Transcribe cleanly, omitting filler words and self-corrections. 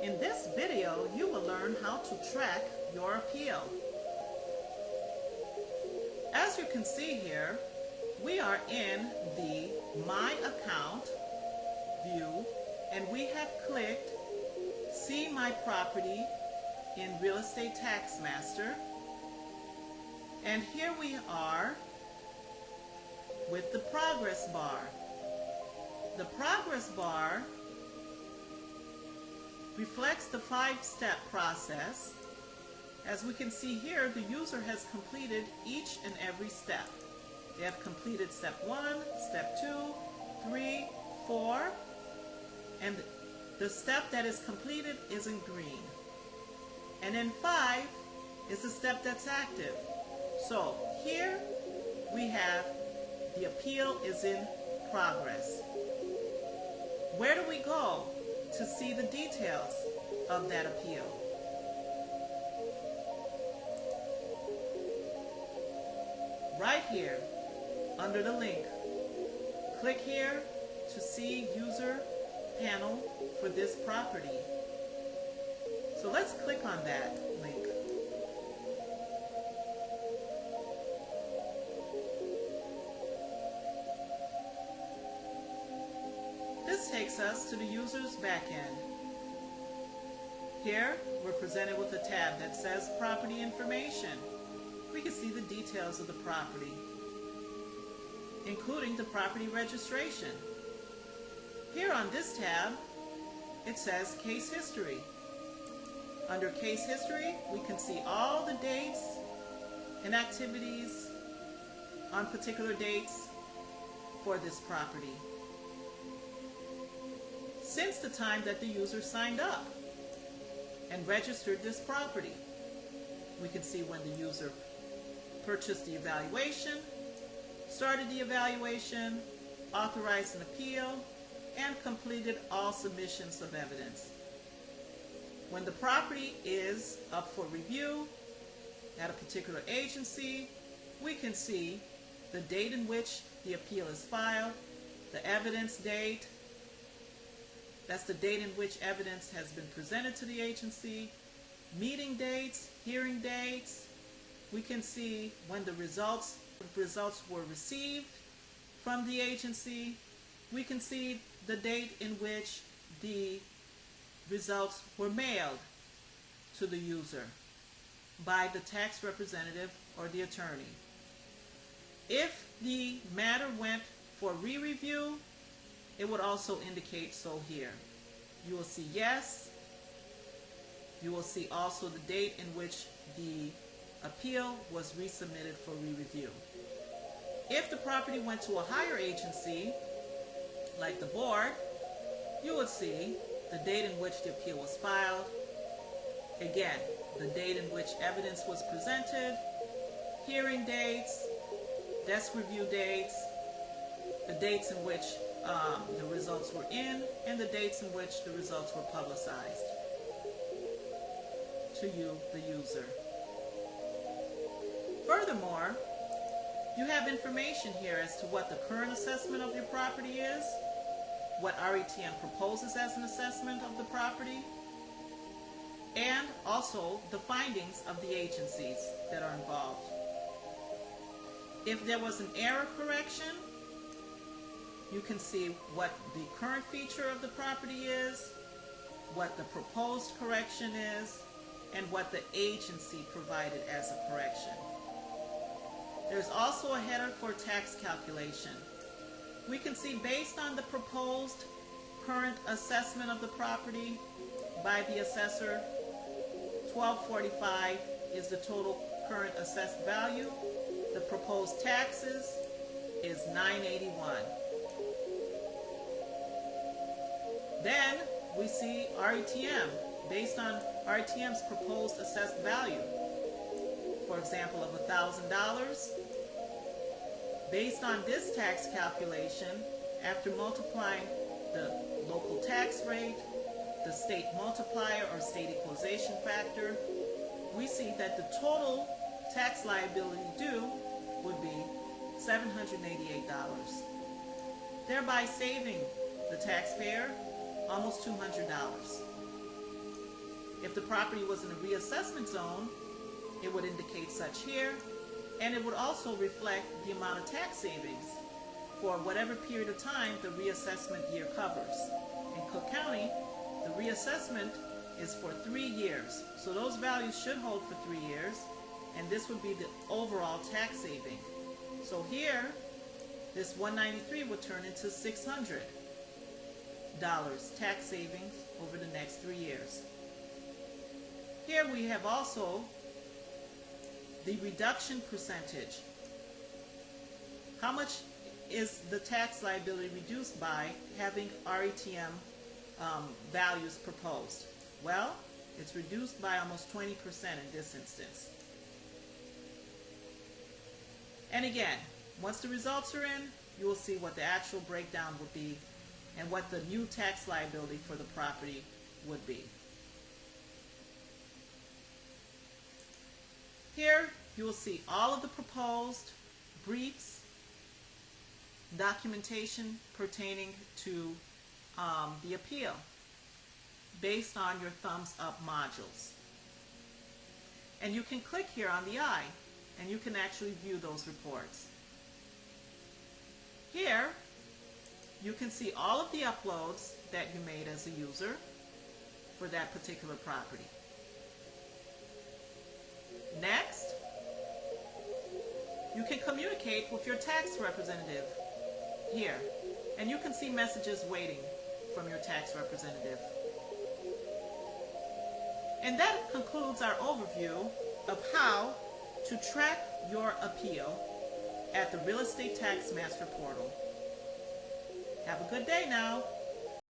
In this video, you will learn how to track your appeal. As you can see here, we are in the My Account view, and we have clicked See My Property in Real Estate Tax Master. And here we are with the progress bar. The progress bar reflects the 5-step process. As we can see here, the user has completed each and every step. They have completed step 1, step 2, 3, 4, and the step that is completed is in green. And then 5 is the step that's active. So here we have the appeal is in progress. Where do we go to see the details of that appeal? Right here under the link. Click here to see user panel for this property. So let's click on that link. This takes us to the user's backend. Here, we're presented with a tab that says Property Information. We can see the details of the property, including the property registration. Here on this tab, it says Case History. Under Case History, we can see all the dates and activities on particular dates for this property since the time that the user signed up and registered this property. We can see when the user purchased the evaluation, started the evaluation, authorized an appeal, and completed all submissions of evidence. When the property is up for review at a particular agency, we can see the date in which the appeal is filed, the evidence date, that's the date in which evidence has been presented to the agency, meeting dates, hearing dates. We can see when the results were received from the agency. We can see the date in which the results were mailed to the user by the tax representative or the attorney. If the matter went for re-review, it would also indicate so here. You will see yes. You will see also the date in which the appeal was resubmitted for re-review. If the property went to a higher agency, like the board, you would see the date in which the appeal was filed. Again, the date in which evidence was presented, hearing dates, desk review dates, the dates in which the results were in, and the dates in which the results were publicized to you, the user. Furthermore, you have information here as to what the current assessment of your property is, what RETM proposes as an assessment of the property, and also the findings of the agencies that are involved. If there was an error correction, you can see what the current feature of the property is, what the proposed correction is, and what the agency provided as a correction. There's also a header for tax calculation. We can see based on the proposed current assessment of the property by the assessor, $1,245 is the total current assessed value. The proposed taxes is $981. Then we see RETM based on RETM's proposed assessed value. For example, of $1,000. Based on this tax calculation, after multiplying the local tax rate, the state multiplier or state equalization factor, we see that the total tax liability due would be $788, thereby saving the taxpayer almost $200. If the property was in a reassessment zone, it would indicate such here, and it would also reflect the amount of tax savings for whatever period of time the reassessment year covers. In Cook County, the reassessment is for 3 years, so those values should hold for 3 years, and this would be the overall tax saving. So here, this 193 would turn into $600 tax savings over the next 3 years. Here we have also the reduction percentage. How much is the tax liability reduced by having RETM values proposed? Well, it's reduced by almost 20% in this instance. And again, once the results are in, you will see what the actual breakdown would be and what the new tax liability for the property would be. Here, you will see all of the proposed briefs, documentation pertaining to the appeal based on your thumbs up modules. And you can click here on the I, and you can actually view those reports. Here, you can see all of the uploads that you made as a user for that particular property. Next, you can communicate with your tax representative here, and you can see messages waiting from your tax representative. And that concludes our overview of how to track your appeal at the Real Estate Tax Master Portal. Have a good day now.